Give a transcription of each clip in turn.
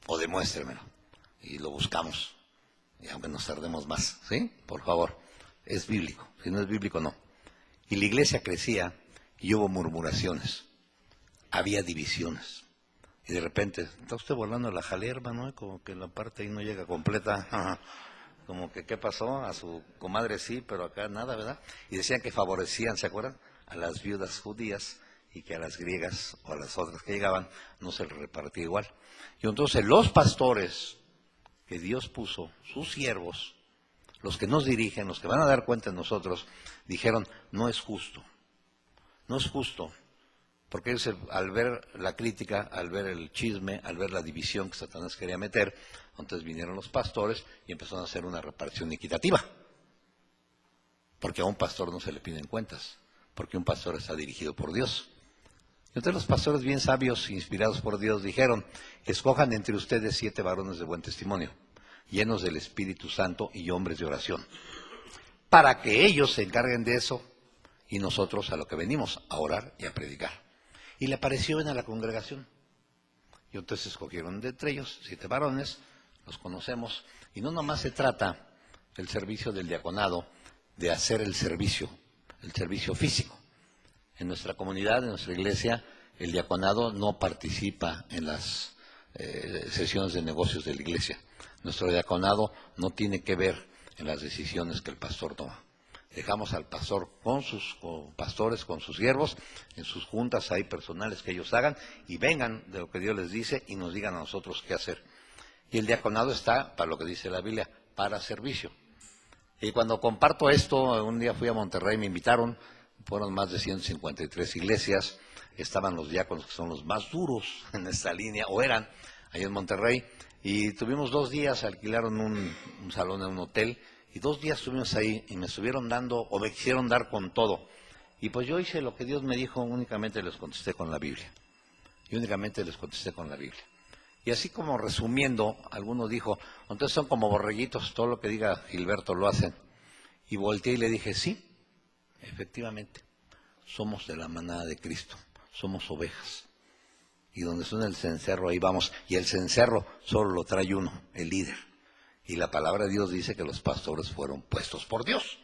o demuéstremelo. Y lo buscamos, y aunque nos tardemos más, ¿sí? Por favor, es bíblico. Si no es bíblico, no. Y la iglesia crecía y hubo murmuraciones, había divisiones. Y de repente, está usted volando la jalea, hermano, como que la parte ahí no llega completa. Como que, ¿qué pasó? A su comadre sí, pero acá nada, ¿verdad? Y decían que favorecían, ¿se acuerdan? A las viudas judías y que a las griegas o a las otras que llegaban no se les repartía igual. Y entonces los pastores que Dios puso, sus siervos, los que nos dirigen, los que van a dar cuenta de nosotros, dijeron, no es justo, no es justo. Porque ellos, al ver la crítica, al ver el chisme, al ver la división que Satanás quería meter, entonces vinieron los pastores y empezaron a hacer una repartición equitativa. Porque a un pastor no se le piden cuentas, porque un pastor está dirigido por Dios. Y entonces los pastores bien sabios, inspirados por Dios, dijeron, escojan entre ustedes 7 varones de buen testimonio, llenos del Espíritu Santo y hombres de oración, para que ellos se encarguen de eso y nosotros a lo que venimos, a orar y a predicar. Y le pareció bien a la congregación. Y entonces escogieron de entre ellos 7 varones, los conocemos, y no nomás se trata el servicio del diaconado, de hacer el servicio físico. En nuestra comunidad, en nuestra iglesia, el diaconado no participa en las sesiones de negocios de la iglesia. Nuestro diaconado no tiene que ver en las decisiones que el pastor toma. Dejamos al pastor con sus pastores, con sus siervos, en sus juntas ahí personales que ellos hagan y vengan de lo que Dios les dice y nos digan a nosotros qué hacer. Y el diaconado está, para lo que dice la Biblia, para servicio. Y cuando comparto esto, un día fui a Monterrey, me invitaron, fueron más de 153 iglesias, estaban los diáconos que son los más duros en esta línea, o eran, ahí en Monterrey, y tuvimos 2 días, alquilaron un salón en un hotel, y 2 días estuvimos ahí y me estuvieron dando, o me quisieron dar con todo. Y pues yo hice lo que Dios me dijo, únicamente les contesté con la Biblia. Y únicamente les contesté con la Biblia. Y así como resumiendo, alguno dijo, entonces son como borreguitos, todo lo que diga Gilberto lo hacen. Y volteé y le dije, sí, efectivamente, somos de la manada de Cristo, somos ovejas. Y donde suena el cencerro, ahí vamos. Y el cencerro solo lo trae uno, el líder. Y la palabra de Dios dice que los pastores fueron puestos por Dios.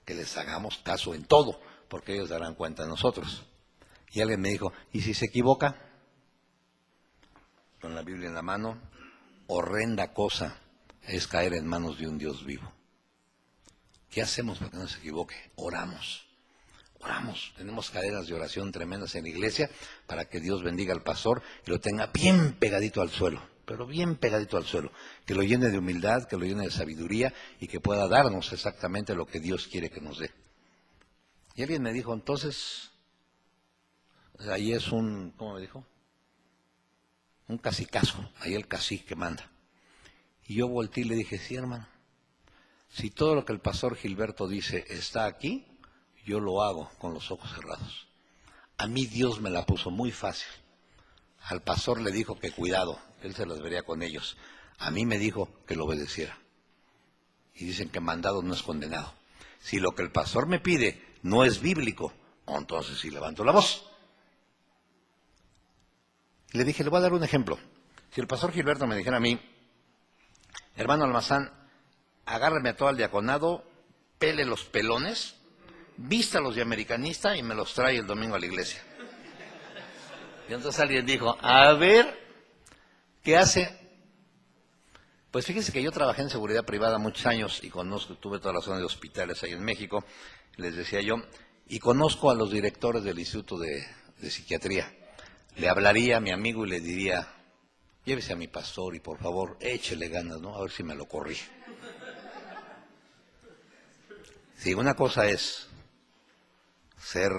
Que les hagamos caso en todo, porque ellos darán cuenta de nosotros. Y alguien me dijo, ¿y si se equivoca? Con la Biblia en la mano, horrenda cosa es caer en manos de un Dios vivo. ¿Qué hacemos para que no se equivoque? Oramos. Oramos. Tenemos cadenas de oración tremendas en la iglesia para que Dios bendiga al pastor y lo tenga bien pegadito al suelo. Pero bien pegadito al suelo, que lo llene de humildad, que lo llene de sabiduría y que pueda darnos exactamente lo que Dios quiere que nos dé. Y alguien me dijo, entonces, ahí es ¿cómo me dijo? Un cacicazo, ahí el cacique manda. Y yo volteé y le dije, sí, hermano, si todo lo que el pastor Gilberto dice está aquí, yo lo hago con los ojos cerrados. A mí Dios me la puso muy fácil. Al pastor le dijo que cuidado, él se las vería con ellos. A mí me dijo que lo obedeciera. Y dicen que mandado no es condenado. Si lo que el pastor me pide no es bíblico, entonces sí levanto la voz. Le dije, le voy a dar un ejemplo. Si el pastor Gilberto me dijera a mí, hermano Almazán, agárrame a todo el diaconado, pele los pelones, vístalos de americanista y me los trae el domingo a la iglesia. Y entonces alguien dijo, a ver, ¿qué hace? Pues fíjese que yo trabajé en seguridad privada muchos años y tuve toda la zona de hospitales ahí en México, les decía yo, y conozco a los directores del Instituto de Psiquiatría. Le hablaría a mi amigo y le diría, llévese a mi pastor y por favor, échele ganas, ¿no? A ver si me lo corrige. Sí, una cosa es ser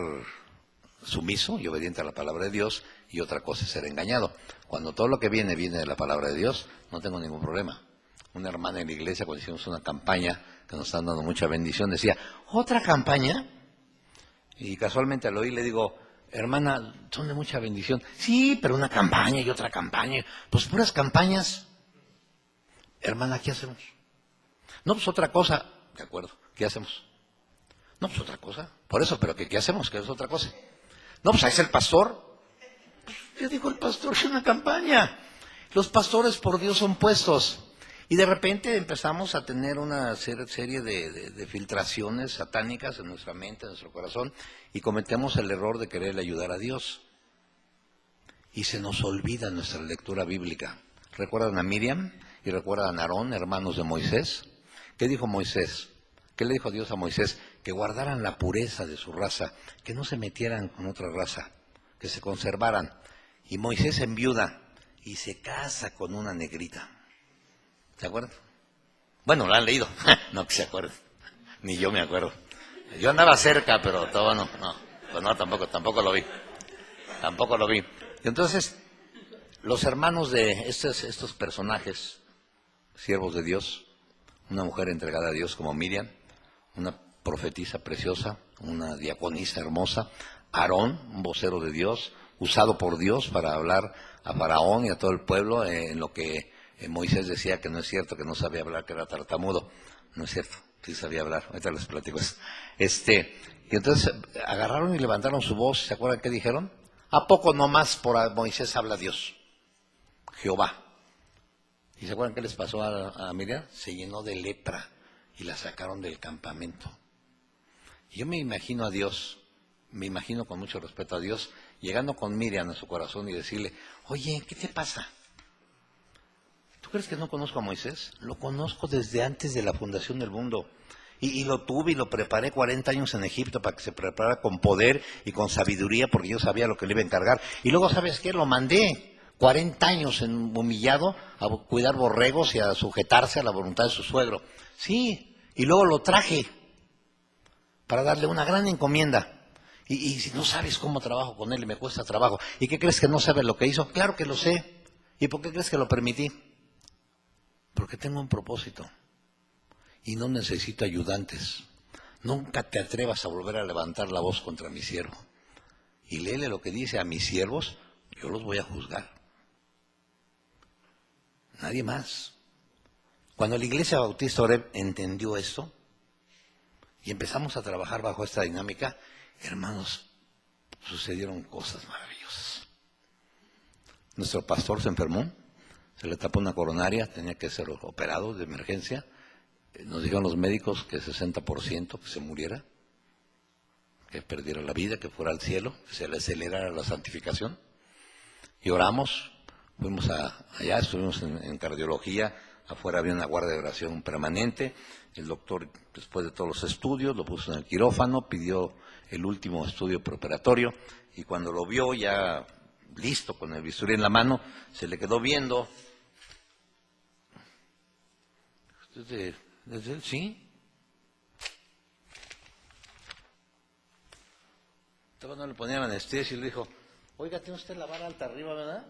sumiso y obediente a la palabra de Dios, y otra cosa es ser engañado. Cuando todo lo que viene de la palabra de Dios, no tengo ningún problema. Una hermana en la iglesia, cuando hicimos una campaña que nos están dando mucha bendición, decía, ¿otra campaña? Y casualmente al oír le digo, hermana, son de mucha bendición. Sí, pero una campaña y otra campaña. Pues puras campañas. Hermana, ¿qué hacemos? No, pues otra cosa. De acuerdo, ¿qué hacemos? No, pues otra cosa. Por eso, pero ¿qué hacemos? ¿Qué es otra cosa? No, pues ahí es el pastor. Pues, ¿qué dijo el pastor? Es una campaña. Los pastores por Dios son puestos. Y de repente empezamos a tener una serie de filtraciones satánicas en nuestra mente, en nuestro corazón, y cometemos el error de querer ayudar a Dios. Y se nos olvida nuestra lectura bíblica. ¿Recuerdan a Miriam y recuerdan a Aarón, hermanos de Moisés? ¿Qué dijo Moisés? ¿Qué le dijo Dios a Moisés? Que guardaran la pureza de su raza, que no se metieran con otra raza, que se conservaran. Y Moisés enviuda y se casa con una negrita. ¿Se acuerdan? Bueno, lo han leído. No que se acuerden. Ni yo me acuerdo. Yo andaba cerca, pero todo no. Pues no, tampoco lo vi. Tampoco lo vi. Y entonces, los hermanos de estos personajes, siervos de Dios, una mujer entregada a Dios como Miriam, una profetisa preciosa, una diaconisa hermosa, Aarón, un vocero de Dios, usado por Dios para hablar a Faraón y a todo el pueblo en lo que Moisés decía que no es cierto, que no sabía hablar, que era tartamudo. No es cierto, sí sabía hablar. Ahorita les platico eso. Y entonces agarraron y levantaron su voz. ¿Se acuerdan qué dijeron? ¿A poco nomás por Moisés habla Dios? Jehová. ¿Y se acuerdan qué les pasó a Miriam? Se llenó de lepra y la sacaron del campamento. Y yo me imagino a Dios, me imagino con mucho respeto a Dios, llegando con Miriam a su corazón y decirle, oye, ¿qué te pasa? ¿Tú crees que no conozco a Moisés? Lo conozco desde antes de la fundación del mundo. Y lo tuve y lo preparé 40 años en Egipto para que se preparara con poder y con sabiduría, porque yo sabía lo que le iba a encargar. Y luego, ¿sabes qué? Lo mandé 40 años humillado a cuidar borregos y a sujetarse a la voluntad de su suegro. Sí, y luego lo traje para darle una gran encomienda. Y si no sabes cómo trabajo con él, me cuesta trabajo. ¿Y qué crees que no sabes lo que hizo? Claro que lo sé. ¿Y por qué crees que lo permití? Porque tengo un propósito y no necesito ayudantes. Nunca te atrevas a volver a levantar la voz contra mi siervo. Y léele lo que dice: a mis siervos yo los voy a juzgar. Nadie más. Cuando la Iglesia Bautista Oreb entendió esto y empezamos a trabajar bajo esta dinámica, hermanos, sucedieron cosas maravillosas. Nuestro pastor se enfermó. Se le tapó una coronaria, tenía que ser operado de emergencia. Nos dijeron los médicos que 60% que se muriera, que perdiera la vida, que fuera al cielo, que se le acelerara la santificación. Y oramos, fuimos allá, estuvimos en cardiología, afuera había una guardia de oración permanente. El doctor, después de todos los estudios, lo puso en el quirófano, pidió el último estudio preoperatorio, y cuando lo vio ya listo, con el bisturí en la mano, se le quedó viendo. ¿Sí? Todavía no le ponían anestesia y le dijo, oiga, tiene usted la vara alta arriba, ¿verdad?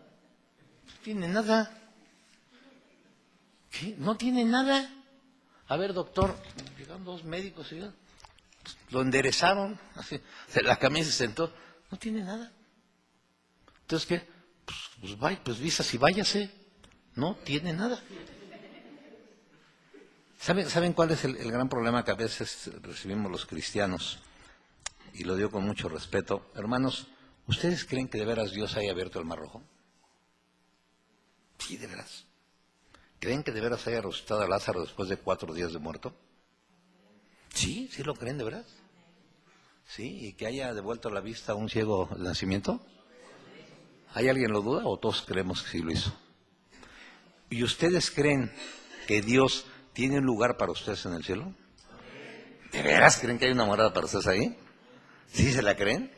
No tiene nada. ¿Qué? ¿No tiene nada? A ver, doctor, llegaron dos médicos y lo enderezaron, así, la camisa se sentó, no tiene nada. Entonces, ¿qué? Pues visas y váyase. No tiene nada. ¿Saben cuál es el gran problema que a veces recibimos los cristianos? Y lo digo con mucho respeto. Hermanos, ¿ustedes creen que de veras Dios haya abierto el Mar Rojo? Sí, de veras. ¿Creen que de veras haya resucitado a Lázaro después de 4 días de muerto? Sí, sí lo creen de veras. Sí, y que haya devuelto la vista a un ciego de nacimiento. ¿Hay alguien lo duda o todos creemos que sí lo hizo? ¿Y ustedes creen que Dios tiene un lugar para ustedes en el cielo? ¿De veras creen que hay una morada para ustedes ahí? ¿Sí se la creen?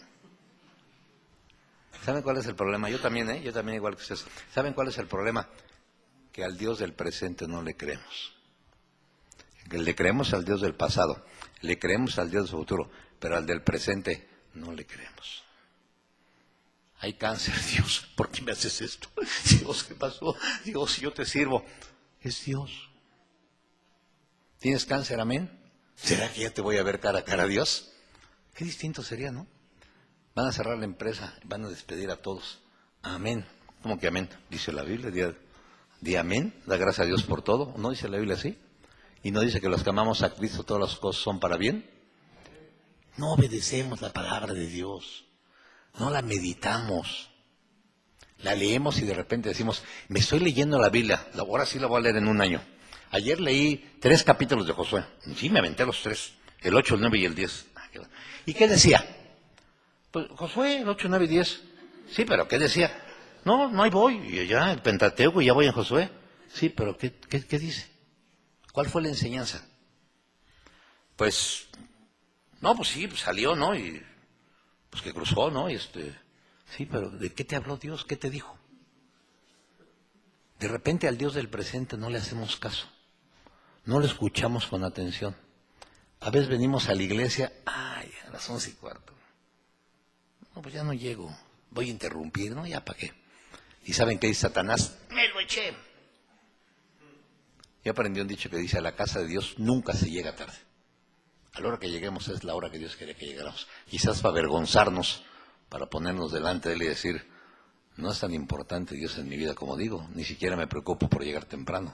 ¿Saben cuál es el problema? Yo también igual que ustedes. ¿Saben cuál es el problema? Que al Dios del presente no le creemos. Le creemos al Dios del pasado, le creemos al Dios del futuro, pero al del presente no le creemos. Hay cáncer, Dios, ¿por qué me haces esto? Dios, ¿qué pasó? Dios, yo te sirvo. Es Dios. ¿Tienes cáncer, amén? ¿Será que ya te voy a ver cara a cara a Dios? Qué distinto sería, ¿no? Van a cerrar la empresa, van a despedir a todos. Amén. ¿Cómo que amén? Dice la Biblia, di amén, da gracias a Dios por todo. ¿No dice la Biblia así? ¿Y no dice que los que amamos a Cristo todas las cosas son para bien? No obedecemos la palabra de Dios, no la meditamos. La leemos y de repente decimos, me estoy leyendo la Biblia, ahora sí la voy a leer en un año. Ayer leí 3 capítulos de Josué. Sí, me aventé los 3, el 8, el 9 y el 10. ¿Y qué decía? Pues Josué, el 8, 9 y 10. Sí, pero ¿qué decía? No, ahí voy, y ya, el Pentateuco, y ya voy en Josué. Sí, pero ¿qué dice? ¿Cuál fue la enseñanza? Pues, no, pues sí, pues salió, ¿no? Y pues que cruzó, ¿no? Sí, pero ¿de qué te habló Dios? ¿Qué te dijo? De repente al Dios del presente no le hacemos caso. No lo escuchamos con atención. A veces venimos a la iglesia, ay, a las 11:15. No, pues ya no llego. Voy a interrumpir, ¿no? Ya, ¿para qué? ¿Y saben qué dice Satanás? Me lo eché. Yo aprendí un dicho que dice, a la casa de Dios nunca se llega tarde. A la hora que lleguemos es la hora que Dios quiere que llegáramos. Quizás para avergonzarnos, para ponernos delante de Él y decir, no es tan importante Dios en mi vida como digo, ni siquiera me preocupo por llegar temprano.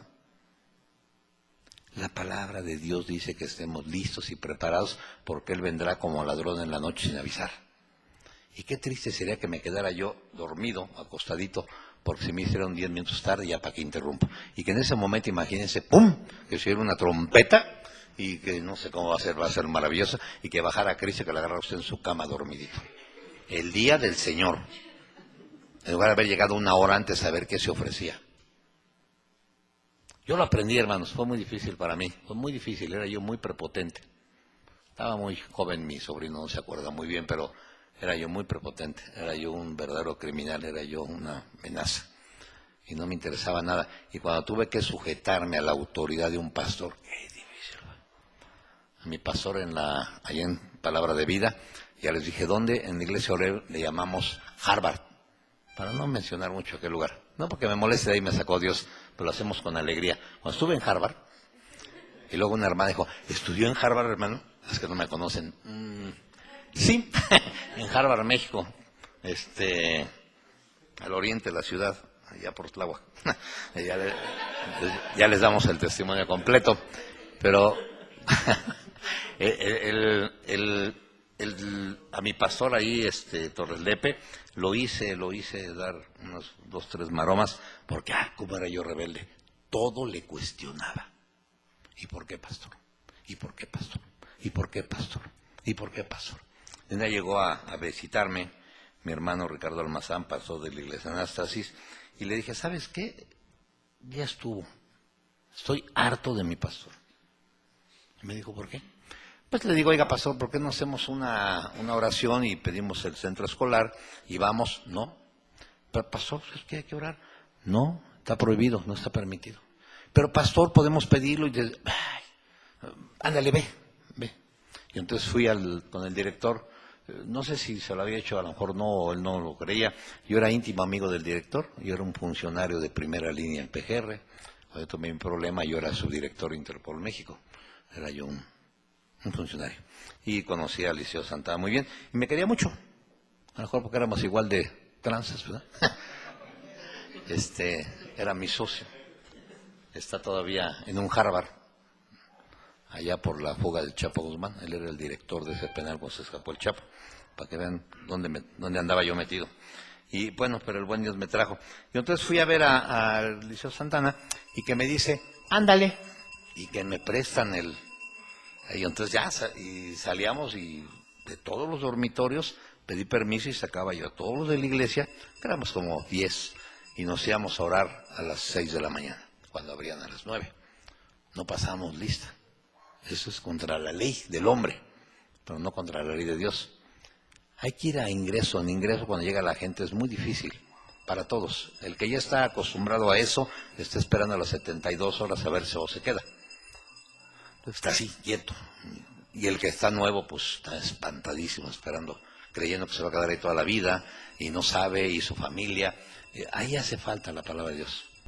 La palabra de Dios dice que estemos listos y preparados porque Él vendrá como ladrón en la noche sin avisar. Y qué triste sería que me quedara yo dormido, acostadito, porque si me hicieron 10 minutos tarde, ya para qué interrumpo. Y que en ese momento, imagínense, ¡pum!, que se oyera una trompeta, y que no sé cómo va a ser maravillosa, y que bajara Cristo, que la agarra usted en su cama dormidito. El día del Señor, en lugar de haber llegado 1 hora antes a ver qué se ofrecía. Yo lo aprendí, hermanos, fue muy difícil para mí, fue muy difícil, era yo muy prepotente. Estaba muy joven, mi sobrino no se acuerda muy bien, pero era yo muy prepotente, era yo un verdadero criminal, era yo una amenaza. Y no me interesaba nada. Y cuando tuve que sujetarme a la autoridad de un pastor, qué difícil. A mi pastor allá en Palabra de Vida, ya les dije dónde, en la iglesia Oreb le llamamos Harvard, para no mencionar mucho qué lugar. No porque me moleste, de ahí me sacó Dios, pero lo hacemos con alegría. Cuando estuve en Harvard, y luego una hermana dijo, ¿estudió en Harvard, hermano? Es que no me conocen. Sí, en Harvard, México, al oriente de la ciudad, allá por Tláhuac. ya les damos el testimonio completo, pero a mi pastor ahí, Torres Lepe, lo hice dar unos 2, 3 maromas, porque, cómo era yo rebelde. Todo le cuestionaba. ¿Y por qué, pastor? ¿Y por qué, pastor? ¿Y por qué, pastor? ¿Y por qué, pastor? Un día llegó a visitarme mi hermano Ricardo Almazán, pastor de la iglesia Anastasis, y le dije, ¿sabes qué? Ya estuvo. Estoy harto de mi pastor. Y me dijo, ¿por qué? Pues le digo, oiga, pastor, ¿por qué no hacemos una oración y pedimos el centro escolar y vamos? No. Pero, pastor, ¿es que hay que orar? No, está prohibido, no está permitido. Pero, pastor, podemos pedirlo y ándale, ve. Y entonces fui con el director, no sé si se lo había hecho, a lo mejor no, o él no lo creía. Yo era íntimo amigo del director, yo era un funcionario de primera línea en PGR. Cuando tomé un problema, yo era subdirector de Interpol México. Era yo un funcionario. Y conocí a Liceo Santana muy bien. Y me quería mucho. A lo mejor porque éramos igual de tranzas, ¿verdad? Era mi socio. Está todavía en un Harvard, allá por la fuga del Chapo Guzmán. Él era el director de ese penal cuando se escapó el Chapo, para que vean dónde andaba yo metido. Y bueno, pero el buen Dios me trajo. Y entonces fui a ver a Liceo Santana, y que me dice, ándale, y que me prestan y entonces ya, y salíamos, y de todos los dormitorios pedí permiso y sacaba yo a todos los de la iglesia, que éramos como 10, y nos íbamos a orar a las 6 de la mañana, cuando abrían a las 9. No pasábamos lista. Eso es contra la ley del hombre, pero no contra la ley de Dios. Hay que ir a ingreso. En ingreso, cuando llega la gente, es muy difícil para todos. El que ya está acostumbrado a eso, está esperando a las 72 horas a ver si se queda. Está así, quieto. Y el que está nuevo, pues está espantadísimo, esperando, creyendo que se va a quedar ahí toda la vida, y no sabe, y su familia. Ahí hace falta la palabra de Dios.